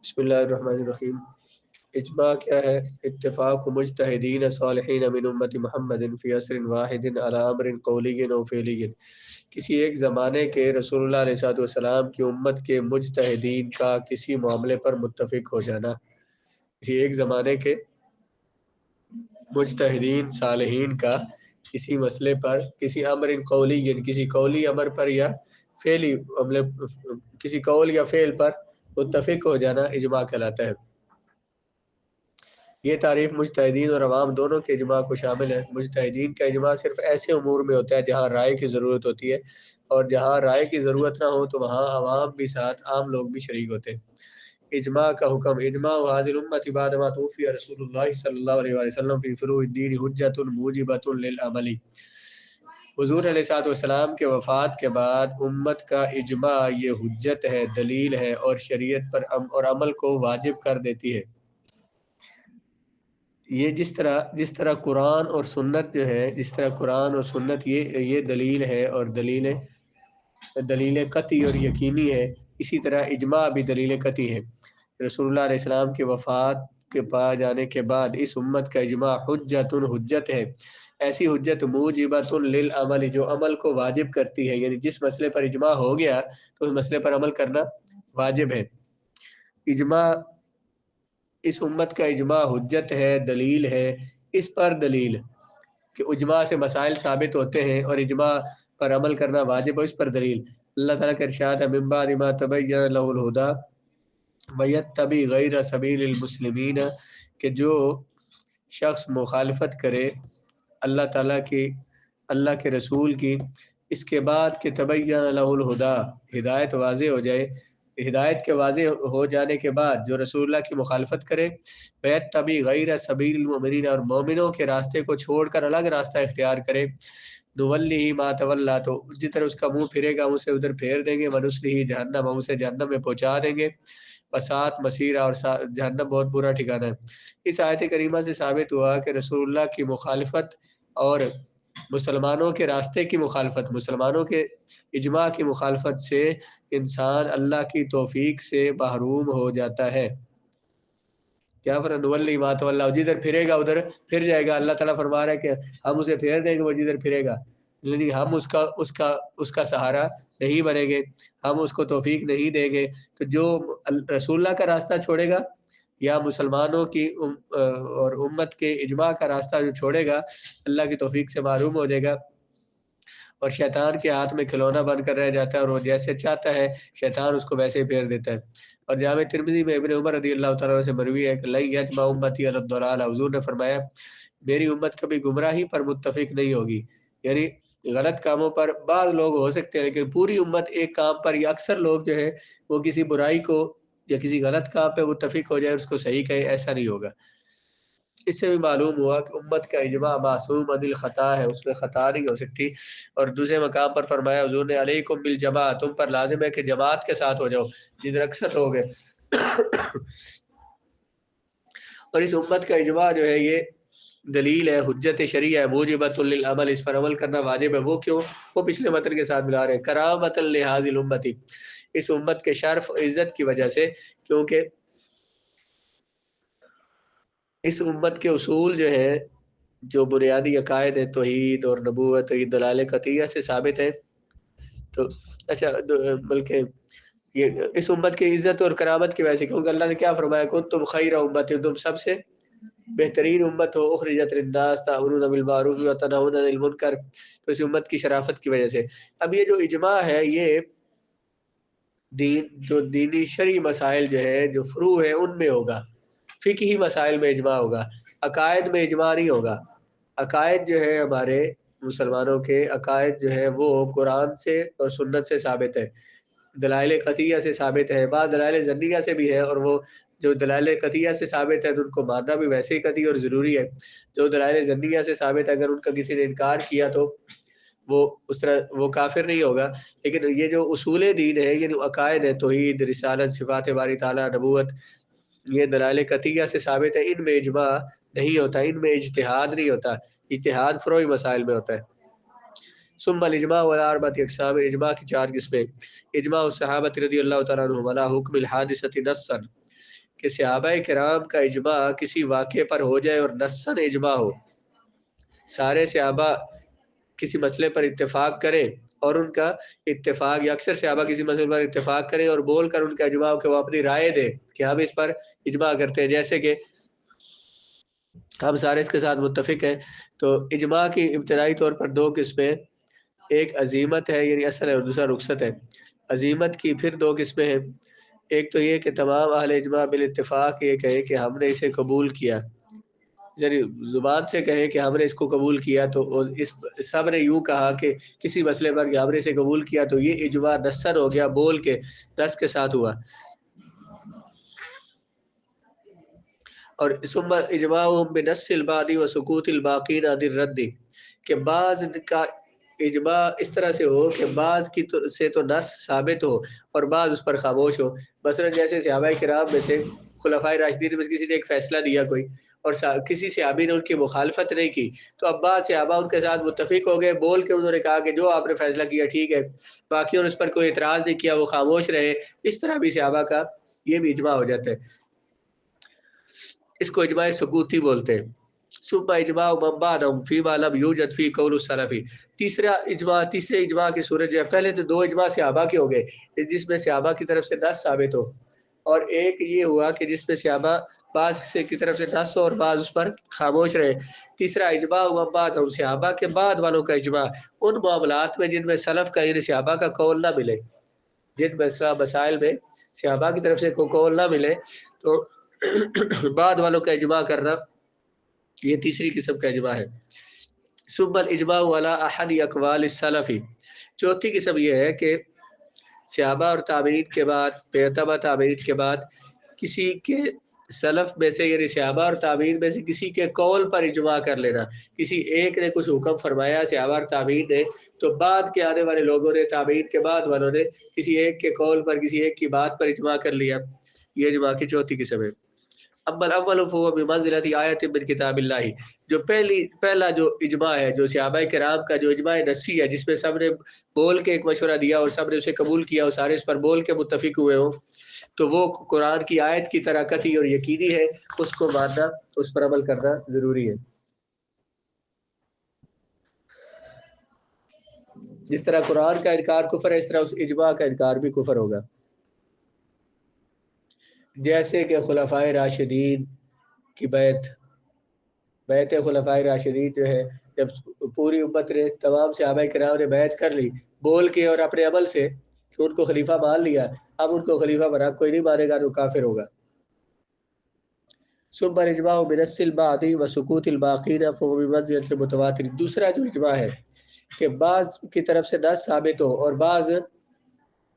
بسم اللہ الرحمن الرحیم۔ اجماع کیا ہے؟ اتفاق مجتہدین صالحین من امت محمد فی عصر واحد علی امر قولی و فعلی، کسی ایک زمانے کے رسول اللہ علیہ والسلام کی امت کے مجتہدین کا کسی معاملے پر متفق ہو جانا، کسی ایک زمانے کے مجتہدین صالحین کا کسی مسئلے پر، کسی امر قولی، کسی قولی امر پر یا فعلی کسی قول یا فعل پر متفق ہو جانا اجماع کہلاتا ہے۔ یہ تعریف مجتہدین اور عوام دونوں کے اجماع کو شامل ہے۔ مجتہدین کا اجماع صرف ایسے امور میں ہوتا ہے جہاں رائے کی ضرورت ہوتی ہے، اور جہاں رائے کی ضرورت نہ ہو تو وہاں عوام بھی ساتھ عام لوگ بھی شریک ہوتے ہیں۔ اجماع کا حکم: اجماع حاضر الامت بعد ما توفی رسول اللہ صلی اللہ علیہ وسلم فی فروع الدین حجۃ موجبۃ للعمل۔ حضور علیہ والسلام کے وفات کے بعد امت کا اجماع یہ حجت ہے، دلیل ہے، اور شریعت پر اور عمل کو واجب کر دیتی ہے۔ یہ جس طرح قرآن اور سنت جو ہے، جس طرح قرآن اور سنت یہ دلیل ہے اور دلیل قطعی اور یقینی ہے، اسی طرح اجماع بھی دلیل قطعی ہے۔ رسول اللہ علیہ السلام کی وفات کے پا جانے کے بعد اس امت کا اجماع حجت ہے، ایسی حجت موجبۃ للعمل جو عمل کو واجب کرتی ہے، یعنی جس مسئلے پر اجماع ہو گیا تو اس مسئلے پر عمل کرنا واجب ہے۔ اجماع، اس امت کا اجماع حجت ہے، دلیل ہے، اس پر دلیل کہ اجماع سے مسائل ثابت ہوتے ہیں اور اجماع پر عمل کرنا واجب ہے، اس پر دلیل اللہ تعالیٰ کا ارشاد ہے من بعد ما تبین له الہدی ویتبع غیر سبیل المسلمین، کہ جو شخص مخالفت کرے اللہ تعالیٰ کی، اللہ کے رسول کی، اس کے بعد کہ تبین له الہدی، ہدایت واضح ہو جائے، ہدایت کے واضح ہو جانے کے بعد جو رسول اللہ کی مخالفت کرے، ویتبع غیر سبیل المؤمنین، اور مومنوں کے راستے کو چھوڑ کر الگ راستہ اختیار کرے، نولی ما تولا، تو جس طرح اس کا منہ پھرے گا ہم اسے ادھر پھیر دیں گے، ونصلہ جہنم، ہم اسے جہنم میں پہنچا دیں گے، وساعت مسیرہ، اور جہنم بہت برا ٹھکانہ ہے۔ اس آیت کریمہ سے ثابت ہوا کہ رسول اللہ کی مخالفت اور مسلمانوں کے راستے کی مخالفت، مسلمانوں کے اجماع کی مخالفت سے انسان اللہ کی توفیق سے محروم ہو جاتا ہے۔ کیا فرمایا؟ نولی ما تولا، جدھر پھرے گا ادھر پھر جائے گا۔ اللہ تعالیٰ فرما رہا ہے کہ ہم اسے پھیر دیں گے، وہ جدھر پھرے گا، لیکن ہم اس کا سہارا نہیں بنیں گے، ہم اس کو توفیق نہیں دیں گے۔ تو جو رسول اللہ کا راستہ چھوڑے گا یا مسلمانوں کی اور امت کے اجماع کا راستہ جو چھوڑے گا، اللہ کی توفیق سے محروم ہو جائے گا اور شیطان کے ہاتھ میں کھلونا بن کر رہ جاتا ہے، اور وہ جیسے چاہتا ہے شیطان اس کو ویسے ہی پھیر دیتا ہے۔ اور جامع ترمذی میں ابن عمر رضی اللہ تعالیٰ سے مروی ہے کہ لن یجمع امتی علی الضلال، حضور نے فرمایا میری امت کبھی گمراہی پر متفق نہیں ہوگی، یعنی غلط کاموں پر بعض لوگ ہو سکتے ہیں لیکن پوری امت ایک کام پر، یا اکثر لوگ جو ہے وہ کسی برائی کو یا کسی غلط کام پہ متفق ہو جائے اس کو صحیح کہے، ایسا نہیں ہوگا۔ اس سے بھی معلوم ہوا کہ امت کا اجماع معصوم عن الخطا ہے، اس میں خطا نہیں ہو سکتی۔ اور دوسرے مقام پر فرمایا حضور نے علیکم بالجماعت، تم پر لازم ہے کہ جماعت کے ساتھ ہو جاؤ جدھر اکثر لوگ ہیں۔ اور اس امت کا اجماع جو ہے یہ دلیل ہے، حجت شریعہ ہے، موجبۃ للعمل، اس پر عمل کرنا واجب ہے۔ وہ کیوں؟ وہ پچھلے متن کے ساتھ ملا رہے ہیں، کرامۃ لہذ الامت، اس امت کے شرف و عزت کی وجہ سے، کیونکہ اس امت کے اصول جو ہیں، جو بنیادی عقائد ہیں، توحید اور نبوت، یہ دلائل قطعیہ سے ثابت ہے۔ تو اچھا، بلکہ یہ اس امت کی عزت اور کرامت کی وجہ سے، کیونکہ اللہ نے کیا فرمایا، کنتم خیر امت، تم سب سے بہترین امت ہو، اخرجت للناس تأمرون بالمعروف وتنہون عن المنکر، تو اس امت کی شرافت کی وجہ سے۔ اب یہ جو اجماع ہے یہ جو دینی شرعی مسائل جو ہے، جو فروع ہے، ان میں ہوگا، فقہی مسائل میں اجماع ہوگا، عقائد میں اجماع نہیں ہوگا۔ عقائد جو ہے ہمارے مسلمانوں کے عقائد جو ہے وہ قرآن سے اور سنت سے ثابت ہے، دلائل قطعیہ سے ثابت ہے، بعض دلائل ظنیہ سے بھی ہے، اور وہ جو دلائل قطعیہ سے ثابت ہے تو ان کو ماننا بھی ویسے ہی قطعی اور ضروری ہے۔ جو دلائل ظنیہ سے ثابت ہے اگر ان کا کسی نے انکار کیا تو وہ اس طرح وہ کافر نہیں ہوگا۔ لیکن یہ جو اصول دین ہے، یعنی عقائد ہے، توحید، رسالت، صفات باری تعالیٰ، نبوت، یہ دلائل قطعیہ سے ثابت ہے، ان میں اجماع نہیں ہوتا، ان میں اجتہاد نہیں ہوتا، اجتہاد فروعی مسائل میں ہوتا ہے۔ ثم الاجماع والاربعۃ اقسام، اجماع کی 4 قسمیں: اجماع الصحابہ رضی اللہ تعالیٰ عنہم علی حکم الحادثۃ نصا، کہ صحابہ کرام کا اجماع کسی واقعے پر ہو جائے اور نصاً اجماع ہو، سارے صحابہ کسی مسئلے پر اتفاق کریں اور ان کا اتفاق، یا اکثر صحابہ کسی مسئلے پر اتفاق کریں اور بول کر ان کا اجماع کہ وہ اپنی رائے دے کہ ہم اس پر اجماع کرتے ہیں، جیسے کہ ہم سارے اس کے ساتھ متفق ہیں۔ تو اجماع کی ابتدائی طور پر دو قسمیں، ایک عزیمت ہے یعنی اصل ہے، اور دوسرا رخصت ہے۔ عزیمت کی پھر دو قسمیں ہیں، ایک تو یہ کہ تمام اہل اجماع بالاتفاق یہ کہے کہ ہم نے اسے قبول کیا، یعنی زبان سے کہے کہ ہم نے اس کو قبول کیا، تو اس سب نے یوں کہا کہ کسی مسئلے پر کہ ہم نے اسے قبول کیا، تو یہ اجماع نصاً ہو گیا، بول کے نص کے ساتھ ہوا۔ اور ثم اجماعهم بنص البعض وسکوت الباقین عن الرد، کہ بعض کا اجماع اس طرح سے ہو کہ بعض کی سے تو نص ثابت ہو اور بعض اس پر خاموش ہو۔ مثلا جیسے صحابہ کرام میں سے خلفائے راشدین میں کسی نے ایک فیصلہ دیا کوئی، اور کسی صحابی نے ان کی مخالفت نہیں کی، تو اب بعض صحابہ ان کے ساتھ متفق ہو گئے، بول کے انہوں نے کہا کہ جو آپ نے فیصلہ کیا ٹھیک ہے، باقی اور اس پر کوئی اعتراض نہیں کیا، وہ خاموش رہے۔ اس طرح بھی صحابہ کا یہ بھی اجماع ہو جاتا ہے، اس کو اجماع سکوتی بولتے ہیں۔ ثم اجماع من بعدهم فيما لم يوجد فيه قول السلف، تیسرے اجماع کی صورت جو ہے، پہلے تو دو اجماع صحابہ کے ہو گئے جس میں صحابہ کی طرف سے نص ثابت ہو، اور ایک یہ ہوا کہ جس میں صحابہ بعض سے کی طرف سے نص ہو اور بعض اس پر خاموش رہے۔ تیسرا اجماع من بعدهم، صحابہ کے بعد والوں کا اجماع ان معاملات میں جن میں سلف کا یعنی صحابہ کا قول نہ ملے، جن مسائل میں صحابہ کی طرف سے کوئی قول نہ ملے تو بعد والوں کا اجماع کرنا، یہ تیسری قسم کا اجماع ہے۔ ثم الاجماع علی احد اقوال السلف، چوتھی قسم یہ ہے کہ صحابہ اور تابعین کے بعد، پیتبہ تابعین کے بعد کسی کے سلف میں سے یعنی صحابہ اور تابعین میں سے کسی کے قول پر اجماع کر لینا، کسی ایک نے کچھ حکم فرمایا صحابہ اور تابعین نے، تو بعد کے آنے والے لوگوں نے، تابعین کے بعد والوں نے کسی ایک کے قول پر، کسی ایک کی بات پر اجماع کر لیا، یہ اجماع کی چوتھی قسم ہے۔ اما الاول فهو بمنزلۃ آیت من کتاب اللہ، جو پہلا جو اجماع ہے، جو صحابہ کرام کا جو اجماع نصی ہے، جس میں سب نے بول کے ایک مشورہ دیا اور سب نے اسے قبول کیا اور سارے اس پر بول کے متفق ہوئے ہوں، تو وہ قرآن کی آیت کی طرح قطعی اور یقینی ہے، اس کو ماننا، اس پر عمل کرنا ضروری ہے۔ جس طرح قرآن کا انکار کفر ہے، اس طرح اس اجماع کا انکار بھی کفر ہوگا۔ جیسے کہ خلفائے راشدین کی بیعت خلفائے راشدین جو ہے، جب پوری امت نے، تمام صحابہ کرام نے بیعت کر لی بول کے اور اپنے عمل سے کہ ان کو خلیفہ مان لیا، اب ان کو خلیفہ بنا کوئی نہیں مانے گا تو کافر ہوگا۔ ثم الاجماع بنص البعض وسکوت الباقین فهو بمنزلۃ المتواتر، دوسرا جو اجماع ہے کہ بعض کی طرف سے نص ثابت ہو اور بعض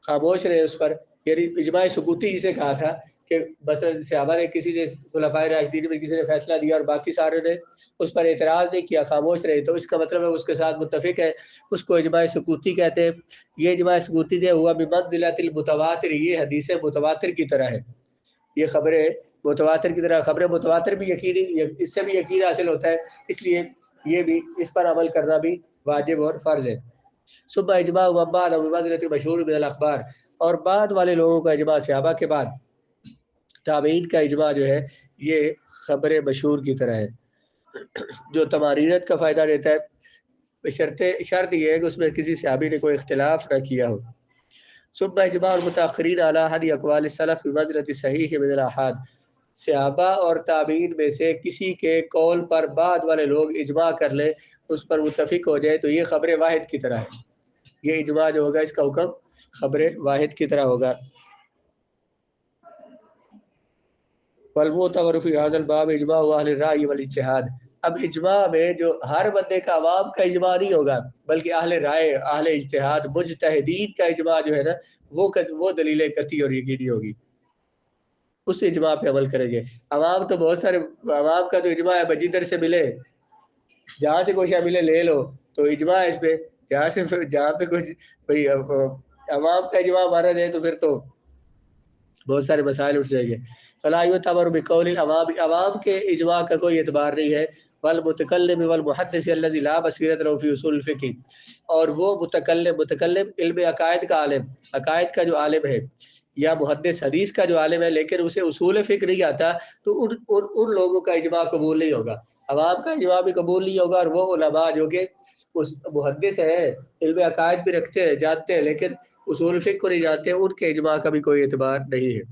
خاموش رہے اس پر، یعنی اجماع سکوتی جسے کہا تھا کہ مثلا صحابہ نے، کسی نے خلفائے راشدین میں کسی نے فیصلہ دیا اور باقی سارے نے اس پر اعتراض نہیں کیا، خاموش رہے، تو اس کا مطلب ہے اس کے ساتھ متفق ہے، اس کو اجماع سکوتی کہتے ہیں۔ یہ اجماع سکوتی جو ہوا بمنزلۃ المتواتر، یہ حدیث متواتر کی طرح ہے، یہ خبریں متواتر کی طرح، خبر متواتر بھی یقینی، اس سے بھی یقین حاصل ہوتا ہے، اس لیے یہ بھی، اس پر عمل کرنا بھی واجب اور فرض ہے۔ صبح اجماع و بعد بمنزلۃ مشہور من الاخبار، اور بعد والے لوگوں کا اجماع صحابہ کے بعد تابعین کا اجماع جو ہے یہ خبر مشہور کی طرح ہے، جو تمارینت کا فائدہ دیتا ہے، شرط یہ ہے کہ اس میں کسی صحابی نے کوئی اختلاف نہ کیا ہو۔ ثم اجماع المتاخرین علی احد اقوال السلف بمنزلۃ الصحیح من الاحاد، صحابہ اور تابعین میں سے کسی کے قول پر بعد والے لوگ اجماع کر لیں، اس پر متفق ہو جائے، تو یہ خبر واحد کی طرح ہے، یہ اجماع جو ہوگا اس کا حکم خبر واحد کی طرح ہوگا۔ والمعتبر فی هذا الباب اجماع اہل الرأی والاجتہاد، اب اجماع میں جو ہر بندے کا، عوام کا اجماع نہیں ہوگا، بلکہ اہل رائے، اہل اجتہاد، مجتہدین کا اجماع جو ہے نا، وہ دلیل قطعی اور یقینی ہوگی، اس اجماع پہ عمل کریں گے۔ عوام تو بہت سارے، عوام کا تو اجماع ہے جدھر سے ملے، جہاں سے کوئی شے ملے لے لو، تو اجماع ہے اس پہ، جہاں پہ کچھ بھئی عوام کا اجماع مانا جائے تو پھر تو بہت سارے مسائل اٹھ جائیں گے۔ فلا یعتبر بقول العوام، عوام کے اجماع کا کوئی اعتبار نہیں ہے۔ والمتکلم والمحدث الذی لا بصیرۃ له فی اصول الفقہ، اور وہ متکلم علم عقائد کا عالم، عقائد کا جو عالم ہے، یا محدث حدیث کا جو عالم ہے لیکن اسے اصول فقہ نہیں آتا، تو ان لوگوں کا اجماع قبول نہیں ہوگا، عوام کا اجماع بھی قبول نہیں ہوگا، اور وہ علماء جو کہ اس محدث ہیں، علم عقائد بھی رکھتے ہیں، جانتے ہیں، لیکن اصول فقہ کو نہیں جانتے، ان کے اجماع کا بھی کوئی اعتبار نہیں ہے۔